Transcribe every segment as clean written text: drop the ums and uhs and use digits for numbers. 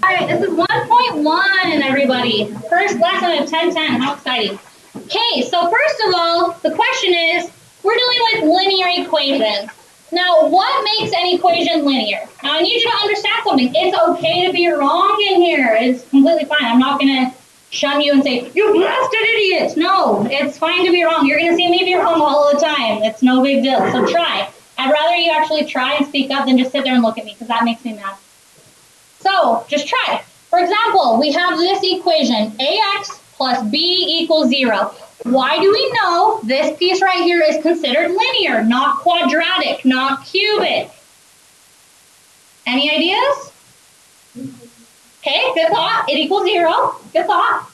All right, this is 1.1, everybody. First lesson of 1010. How exciting. Okay, so first of all, the question is, we're dealing with linear equations. Now, what makes an equation linear? Now, I need you to understand something. It's okay to be wrong in here. It's completely fine. I'm not going to shun you and say, you blasted idiot. No, it's fine to be wrong. You're going to see me be wrong all the time. It's no big deal. So try. I'd rather you actually try and speak up than just sit there and look at me because that makes me mad. So just try. For example, we have this equation, ax plus b equals 0. Why do we know this piece right here is considered linear, not quadratic, not cubic? Any ideas? Okay, good thought. It equals 0. Good thought.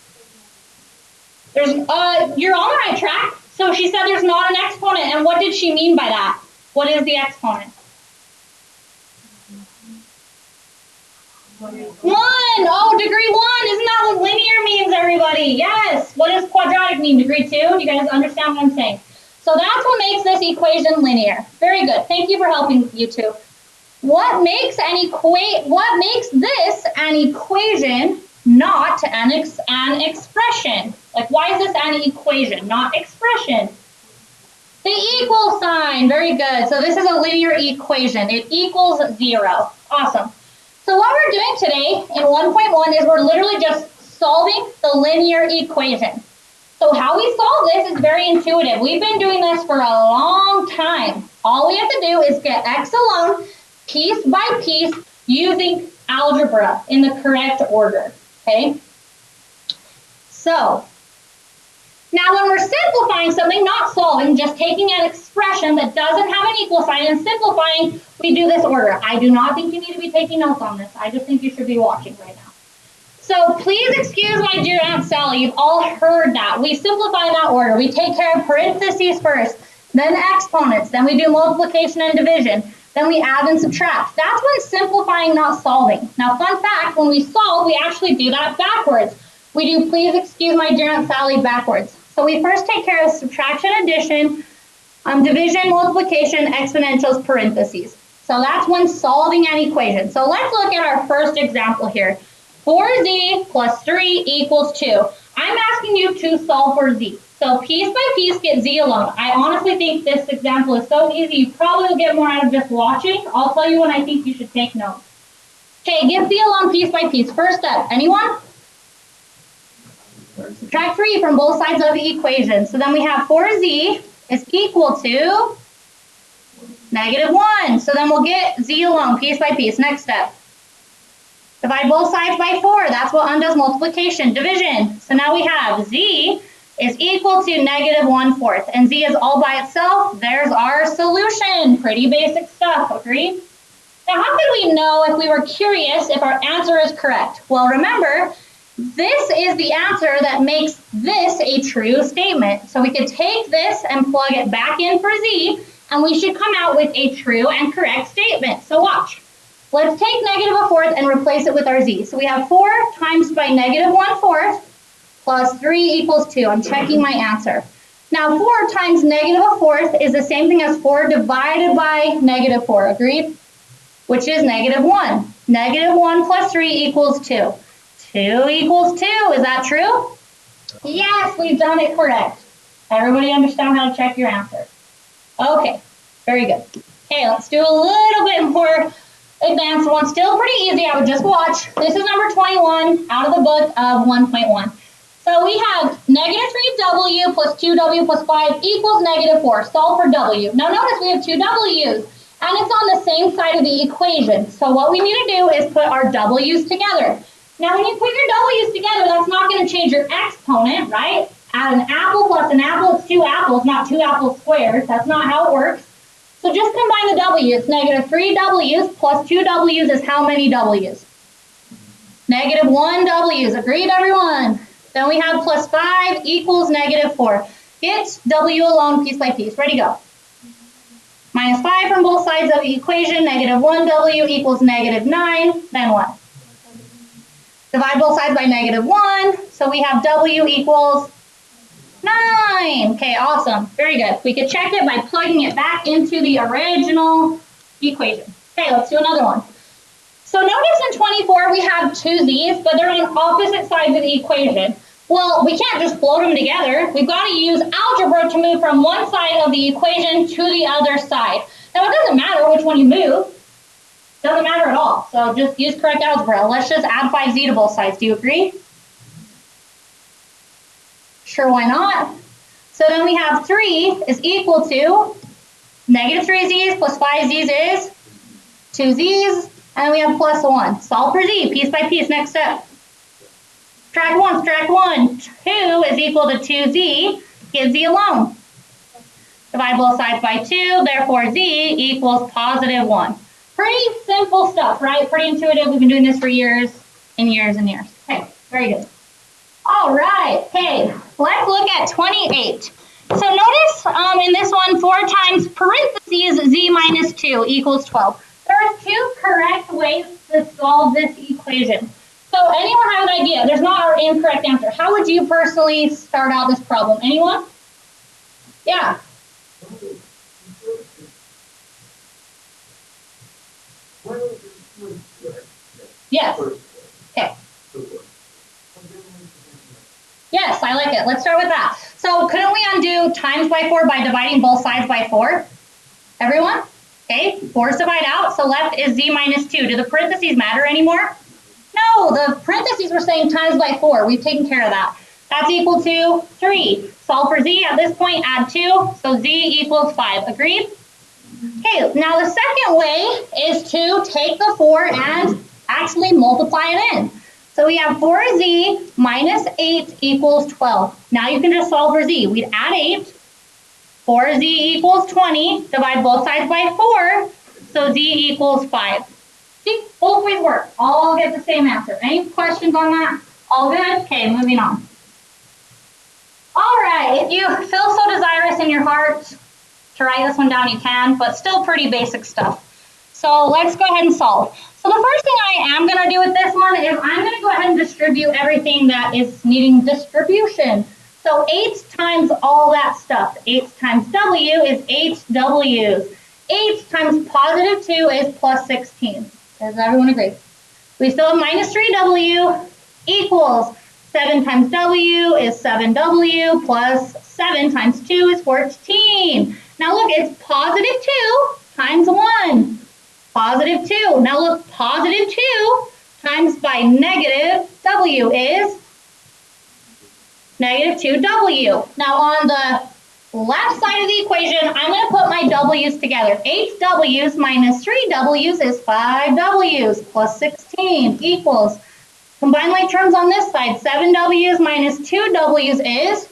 You're on the right track. So she said there's not an exponent. And what did she mean by that? What is the exponent? 1. Oh, degree 1. Isn't that what linear means, everybody? Yes. What does quadratic mean? Degree 2? Do you guys understand what I'm saying? So that's what makes this equation linear. Very good. Thank you for helping, you two. What makes this an equation, not an expression? Like, why is this an equation, not expression? The equal sign. Very good. So this is a linear equation. It equals 0. Awesome. So what we're doing today in 1.1 is we're literally just solving the linear equation. So how we solve this is very intuitive. We've been doing this for a long time. All we have to do is get x alone, piece by piece, using algebra in the correct order, okay? So now when we're simplifying something, not solving, just taking an expression that doesn't have an equal sign and simplifying, we do this order. I do not think you need to be taking notes on this. I just think you should be watching right now. So please excuse my dear Aunt Sally. You've all heard that. We simplify in that order. We take care of parentheses first, then exponents, then we do multiplication and division, then we add and subtract. That's when simplifying, not solving. Now, fun fact, when we solve, we actually do that backwards. We do please excuse my dear Aunt Sally backwards. So we first take care of subtraction, addition, division, multiplication, exponentials, parentheses. So that's when solving an equation. So let's look at our first example here. 4z plus 3 equals 2. I'm asking you to solve for z. So piece by piece, get z alone. I honestly think this example is so easy, you probably will get more out of just watching. I'll tell you when I think you should take notes. Okay, get z alone piece by piece. First step, anyone? Subtract 3 from both sides of the equation. So then we have 4z is equal to -1. So then we'll get z alone piece by piece. Next step. Divide both sides by 4. That's what undoes multiplication. Division. So now we have z is equal to -1/4. And z is all by itself. There's our solution. Pretty basic stuff. Agree? Now how could we know if we were curious if our answer is correct? Well, remember, this is the answer that makes this a true statement. So we could take this and plug it back in for z, and we should come out with a true and correct statement. So watch. Let's take -1/4 and replace it with our z. So we have 4 times by -1/4 plus 3 equals 2. I'm checking my answer. Now 4 times -1/4 is the same thing as 4 divided by -4. Agreed? Which is -1. -1 plus 3 equals 2. 2 equals 2. Is that true? Yes, we've done it correct. Everybody understand how to check your answer? Okay, very good. Okay, let's do a little bit more advanced one. Still pretty easy. I would just watch. This is number 21 out of the book of 1.1. So we have -3w plus 2w plus 5 equals -4. Solve for w. Now notice we have two w's, and it's on the same side of the equation. So what we need to do is put our w's together. Now, when you put your w's together, that's not going to change your exponent, right? Add an apple plus an apple, it's 2 apples, not 2 apples squared. That's not how it works. So just combine the w's. -3w's plus 2w's is how many w's? -1 w's. Agreed, everyone? Then we have plus 5 equals -4. Get w alone piece by piece. Ready, go. -5 from both sides of the equation. -1w equals -9. Then what? Divide both sides by -1, so we have w equals 9. Okay, awesome. Very good. We could check it by plugging it back into the original equation. Okay, let's do another one. So notice in 24 we have two z's, but they're on opposite sides of the equation. Well, we can't just float them together. We've got to use algebra to move from one side of the equation to the other side. Now, it doesn't matter which one you move. It doesn't matter at all. So just use correct algebra. Let's just add 5z to both sides. Do you agree? Sure, why not? So then we have 3 is equal to negative 3z's plus 5z's is 2z's, and then we have plus 1. Solve for z, piece by piece, next step. Subtract 1, 2 is equal to 2z, get z alone. Divide both sides by 2, therefore z equals positive 1. Pretty simple stuff, right? Pretty intuitive. We've been doing this for years and years and years. Okay, very good. All right, okay, let's look at 28. So notice in this one, 4 times parentheses z minus 2 equals 12. There are 2 correct ways to solve this equation. So anyone have an idea? There's not an incorrect answer. How would you personally start out this problem? Anyone? Yeah. Yes. Okay. Yes, I like it. Let's start with that. So couldn't we undo times by 4 by dividing both sides by 4? Everyone? Okay, 4's divide out, so left is z minus 2. Do the parentheses matter anymore? No, the parentheses were saying times by 4. We've taken care of that. That's equal to 3. Solve for z at this point, add 2, so z equals 5. Agreed? Okay, now the second way is to take the 4 and actually multiply it in. So we have 4z minus 8 equals 12. Now you can just solve for z. We'd add 8. 4z equals 20. Divide both sides by 4. So z equals 5. See, both ways work. All get the same answer. Any questions on that? All good? Okay, moving on. All right, if you feel so desirous in your heart to write this one down, you can, but still pretty basic stuff. So let's go ahead and solve. So the first thing I am going to do with this one is I'm going to go ahead and distribute everything that is needing distribution. So 8 times all that stuff. 8 times w is 8 w's. 8 times positive 2 is plus 16. Does everyone agree? We still have minus 3w equals 7 times w is 7w plus 7 times 2 is 14. Now look, it's positive 2 times 1. Positive 2. Now look, positive 2 times by negative w is negative 2w. Now on the left side of the equation, I'm going to put my w's together. 8 w's minus 3 w's is 5 w's plus 16 equals, combine like terms on this side, 7 w's minus 2 w's is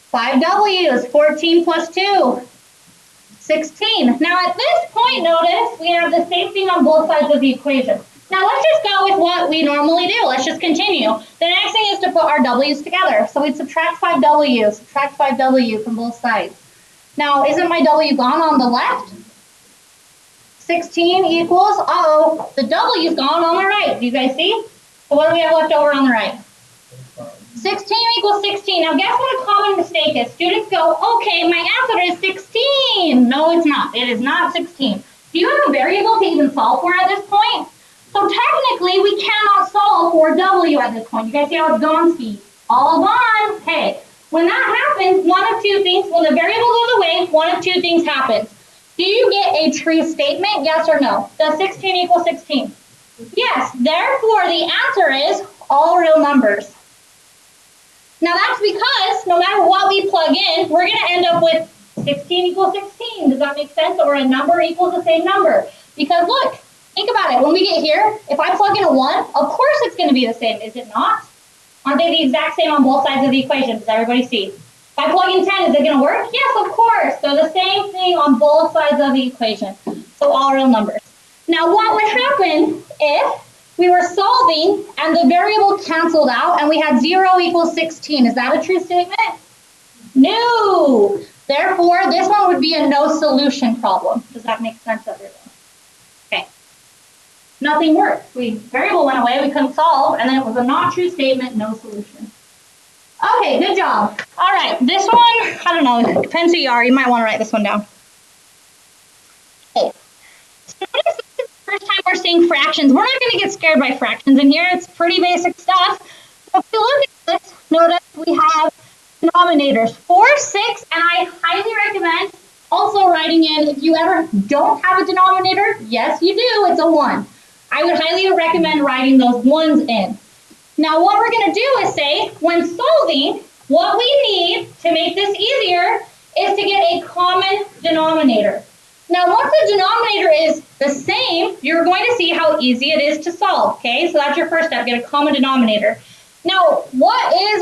5 w's, 14 plus 2. 16. Now at this point, notice we have the same thing on both sides of the equation. Now let's just go with what we normally do. Let's just continue. The next thing is to put our w's together. So we'd subtract 5w, subtract 5w from both sides. Now isn't my w gone on the left? 16 equals, the w's gone on the right. Do you guys see? So what do we have left over on the right? 16 equals 16. Now guess what a common mistake is? Students go, okay, my answer is 16. No, it's not. It is not 16. Do you have a variable to even solve for at this point? So technically, we cannot solve for w at this point. You guys see how it's gone, Steve? All gone. Okay. When that happens, one of two things, when the variable goes away, one of two things happens. Do you get a true statement, yes or no? Does 16 equal 16? Yes. Therefore, the answer is all real numbers. Now that's because no matter what we plug in, we're going to end up with 16 equals 16. Does that make sense? Or a number equals the same number. Because look, think about it. When we get here, if I plug in a 1, of course it's going to be the same, is it not? Aren't they the exact same on both sides of the equation? Does everybody see? If I plug in 10, is it going to work? Yes, of course. They're the same thing on both sides of the equation. So all real numbers. Now what would happen if we were solving and the variable canceled out and we had 0 equals 16? Is that a true statement? No. Therefore, this one would be a no solution problem. Does that make sense, everyone? Okay. Nothing worked. The variable went away, we couldn't solve, and then it was a not true statement, no solution. Okay, good job. All right, this one, I don't know, depends who you are. You might want to write this one down. Okay. So notice this is first time we're seeing fractions. We're not going to get scared by fractions in here. It's pretty basic stuff. So if you look at this, notice we have denominators 4, 6, and I highly recommend also writing in, if you ever don't have a denominator, yes you do, it's a 1. I would highly recommend writing those 1s in. Now what we're going to do is say, when solving, what we need to make this easier is to get a common denominator. Now once the denominator is the same, you're going to see how easy it is to solve, okay? So that's your first step, get a common denominator. Now, there's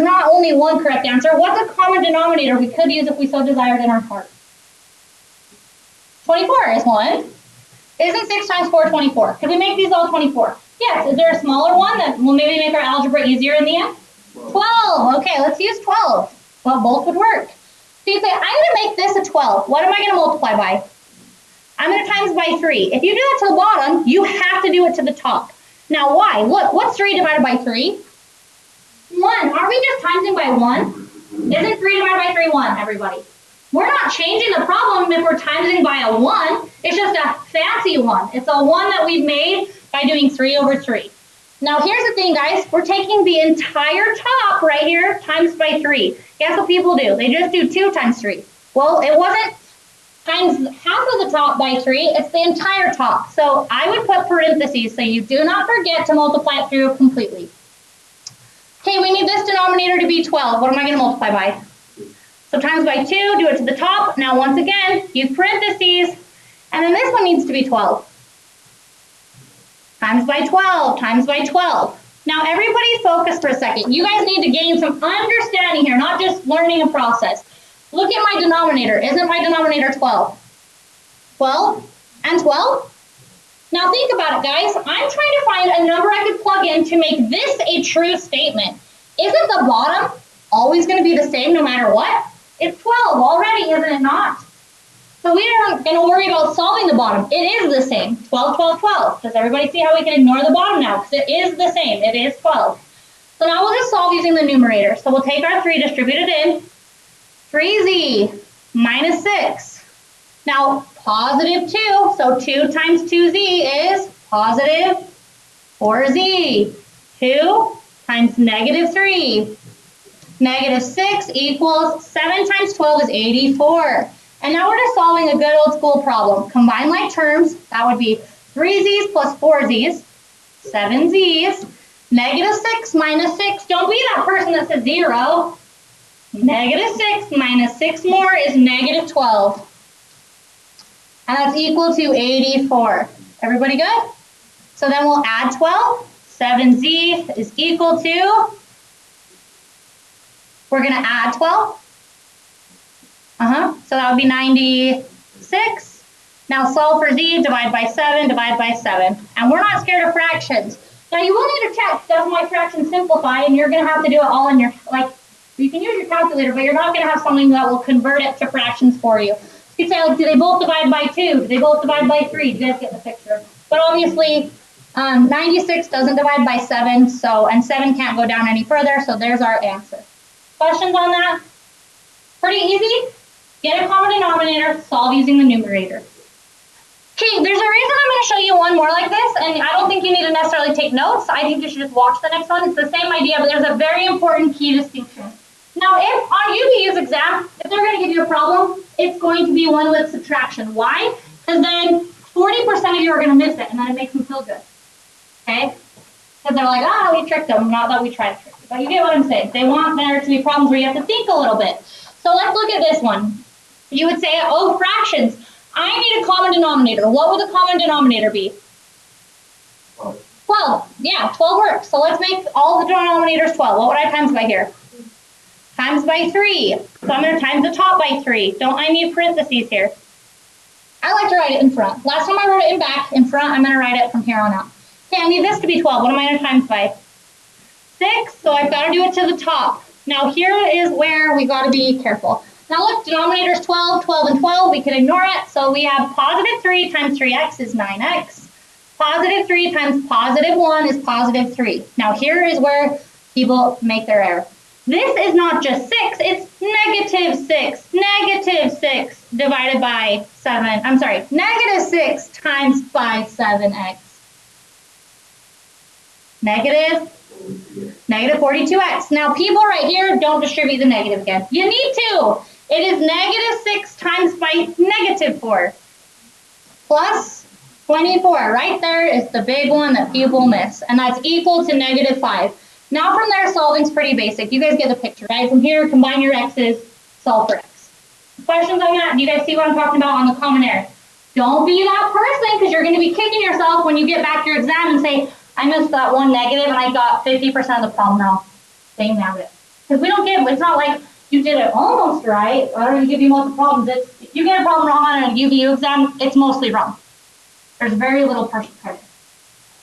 not only one correct answer. What's a common denominator we could use if we so desired in our heart? 24 is one. Isn't 6 times 4 24? Could we make these all 24? Yes. Is there a smaller one that will maybe make our algebra easier in the end? 12. Okay, let's use 12. Well, both would work. So you say, I'm going to make this a 12. What am I going to multiply by? I'm going to times by 3. If you do it to the bottom, you have to do it to the top. Now why? Look, what's 3 divided by 3? 1. Are we just timesing by 1? Isn't 3 divided by 3 1, everybody? We're not changing the problem if we're timesing by a 1. It's just a fancy one. It's a 1 that we've made by doing 3 over 3. Now here's the thing, guys. We're taking the entire top right here times by 3. Guess what people do? They just do 2 times 3. Well, it wasn't times half of the top by 3, it's the entire top. So I would put parentheses so you do not forget to multiply it through completely. Okay, we need this denominator to be 12. What am I going to multiply by? So times by 2, do it to the top. Now once again, use parentheses, and then this one needs to be 12. Times by 12, times by 12. Now everybody focus for a second. You guys need to gain some understanding here, not just learning a process. Look at my denominator. Isn't my denominator 12? 12 and 12? Now think about it, guys. I'm trying to find a number I could plug in to make this a true statement. Isn't the bottom always going to be the same no matter what? It's 12 already, isn't it not? So we aren't going to worry about solving the bottom. It is the same. 12, 12, 12. Does everybody see how we can ignore the bottom now? Because it is the same. It is 12. So now we'll just solve using the numerator. So we'll take our 3, distribute it in. 3z minus 6. Now, positive 2, so 2 times 2z is positive 4z. 2 times negative 3. Negative 6 equals 7 times 12 is 84. And now we're just solving a good old school problem. Combine like terms, that would be 3z's plus 4z's, 7z's, negative 6 minus 6. Don't be that person that says 0. Negative 6 minus 6 more is negative 12. And that's equal to 84. Everybody good? So then we'll add 12. 7z is equal to, we're going to add 12. So that would be 96. Now solve for z, divide by 7, divide by 7. And we're not scared of fractions. Now you will need to check, does my fraction simplify? And you're going to have to do it all in your, you can use your calculator, but you're not going to have something that will convert it to fractions for you. You say, like, do they both divide by 2? Do they both divide by 3? Do you guys get the picture? But obviously, 96 doesn't divide by 7, and 7 can't go down any further, so there's our answer. Questions on that? Pretty easy. Get a common denominator, solve using the numerator. Okay, there's a reason I'm going to show you one more like this, and I don't think you need to necessarily take notes. I think you should just watch the next one. It's the same idea, but there's a very important key distinction. Now, if on UVU's exam, if they're going to give you a problem, it's going to be one with subtraction. Why? Because then 40% of you are going to miss it, and then it makes them feel good. Okay? Because they're like, ah, we tricked them, not that we tried to trick them. But you get what I'm saying. They want there to be problems where you have to think a little bit. So let's look at this one. You would say, oh, fractions. I need a common denominator. What would the common denominator be? 12. Yeah, 12 works. So let's make all the denominators 12. What would I times by here? Times by 3. So I'm going to times the top by 3. Don't I need parentheses here? I like to write it in front. Last time I wrote it in back. In front, I'm going to write it from here on out. Okay, I need this to be 12. What am I going to times by? 6. So I've got to do it to the top. Now here is where we got to be careful. Now look, denominator is 12, 12, and 12. We can ignore it. So we have positive 3 times 3x is 9x. Positive 3 times positive 1 is positive 3. Now here is where people make their error. This is not just 6, it's negative 6 divided by 7. I'm sorry, negative 6 times by 7x. Negative 42x. Now people right here, don't distribute the negative again. You need to. It is negative 6 times by negative 4 plus 24. Right there is the big one that people miss, and that's equal to negative 5. Now from there, solving's pretty basic. You guys get the picture, right? From here, combine your x's, solve for x. Questions on that? Do you guys see what I'm talking about on the common area? Don't be that person, because you're going to be kicking yourself when you get back to your exam and say, I missed that one negative and I got 50% of the problem now. Dang nabbit. Because we don't give, it's not like you did it almost right. I don't give you multiple problems. It's, if you get a problem wrong on a UVU exam, it's mostly wrong. There's very little partial credit.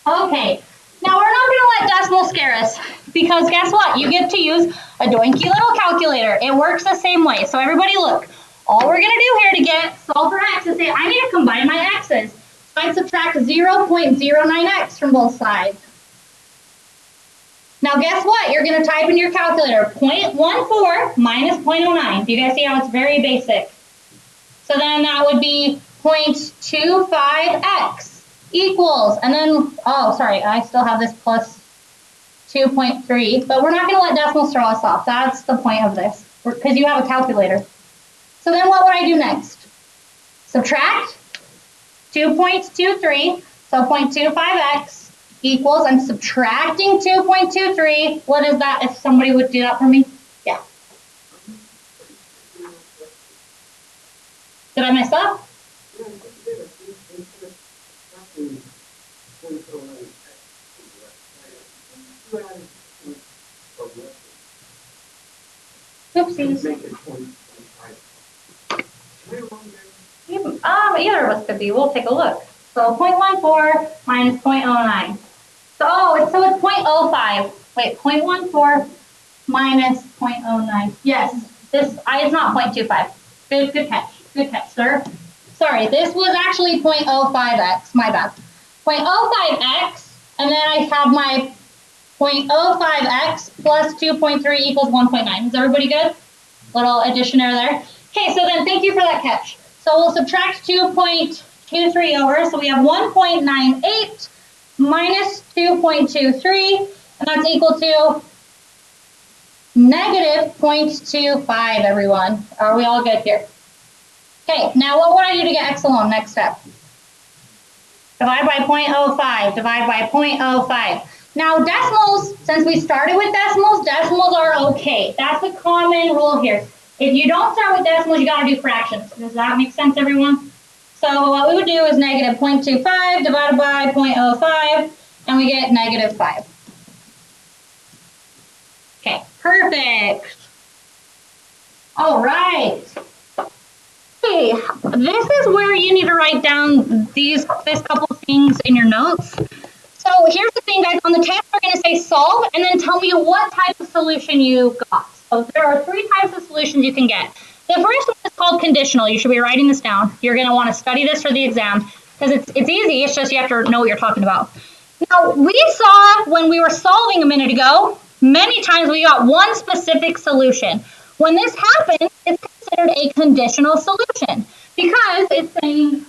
Okay, now we're not going to let decimal scare us, because guess what? You get to use a doinky little calculator. It works the same way. So everybody look, all we're going to do here to get solve for x is say, I need to combine my x's. So I'd subtract 0.09x from both sides. Now guess what? You're going to type in your calculator 0.14 minus 0.09. Do you guys see how it's very basic? So then that would be 0.25x equals, and then, oh, sorry, I still have this plus 2.3, but we're not going to let decimals throw us off. That's the point of this, because you have a calculator. So then what would I do next? Subtract 2.23, so 0.25x equals, I'm subtracting 2.23. What is that, if somebody would do that for me? Yeah. Did I mess up? Oopsies. Either of us could be. We'll take a look. So 0.14 minus 0.09. So it's 0.05. Wait, 0.14 minus 0.09. Yes, this it's not 0.25. Good catch. Good catch, sir. Sorry, this was actually 0.05x. My bad. 0.05x, and then I have my 0.05x plus 2.3 equals 1.9. Is everybody good? Little addition error there. Okay, so then thank you for that catch. So we'll subtract 2.23 over, so we have 1.98 minus 2.23, and that's equal to negative 0.25, everyone. Are we all good here? Okay, now what would I do to get x alone? Next step. Divide by 0.05, divide by 0.05. Now decimals, since we started with decimals, decimals are okay. That's the common rule here. If you don't start with decimals, you gotta do fractions. Does that make sense, everyone? So what we would do is negative 0.25 divided by 0.05, and we get negative 5. Okay, perfect. All right. Okay, this is where you need to write down this couple things in your notes. So here's the thing, guys. On the test, we're going to say solve, and then tell me what type of solution you got. So there are 3 types of solutions you can get. The first one is called conditional. You should be writing this down. You're going to want to study this for the exam, because it's easy. It's just you have to know what you're talking about. Now, we saw when we were solving a minute ago, many times we got one specific solution. When this happens, it's considered a conditional solution, because it's saying,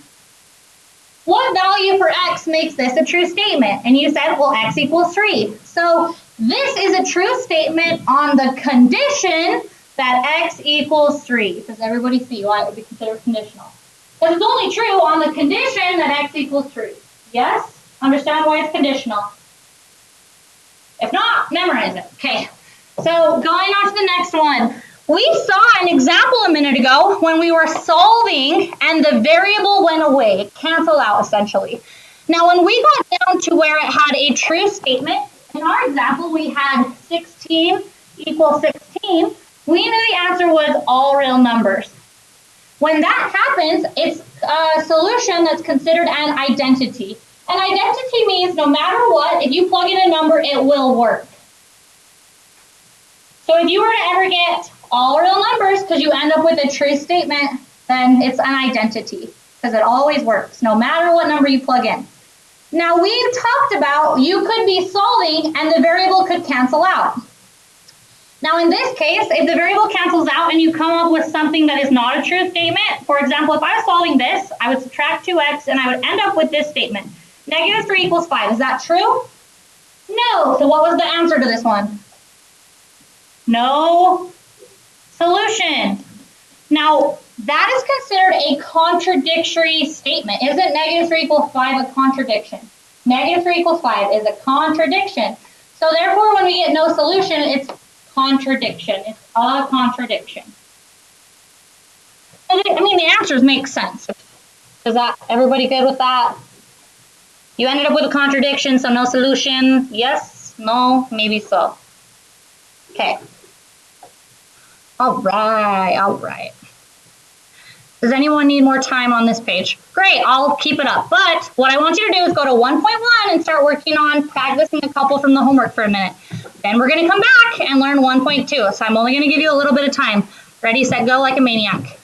what value for x makes this a true statement? And you said, well, x equals 3. So this is a true statement on the condition that x equals 3. Does everybody see why it would be considered conditional? Because it's only true on the condition that x equals 3. Yes? Understand why it's conditional? If not, memorize it. Okay. So going on to the next one. We saw an example a minute ago when we were solving and the variable went away. It canceled out essentially. Now when we got down to where it had a true statement, in our example we had 16 equals 16, we knew the answer was all real numbers. When that happens, it's a solution that's considered an identity. An identity means no matter what, if you plug in a number, it will work. So if you were to ever get all real numbers because you end up with a true statement, then it's an identity because it always works no matter what number you plug in. Now we talked about you could be solving and the variable could cancel out. Now in this case, if the variable cancels out and you come up with something that is not a true statement, for example, if I was solving this, I would subtract 2x and I would end up with this statement. Negative 3 equals 5. Is that true? No. So what was the answer to this one? No solution. Now, that is considered a contradictory statement. Isn't negative 3 equals 5 a contradiction? Negative 3 equals 5 is a contradiction. So therefore, when we get no solution, it's contradiction. It's a contradiction. I mean, the answers make sense. Is that everybody good with that? You ended up with a contradiction, so no solution. Yes? No? Maybe so. Okay. All right. Does anyone need more time on this page? Great, I'll keep it up. But what I want you to do is go to 1.1 and start working on practicing a couple from the homework for a minute. Then we're going to come back and learn 1.2. So I'm only going to give you a little bit of time. Ready, set, go like a maniac.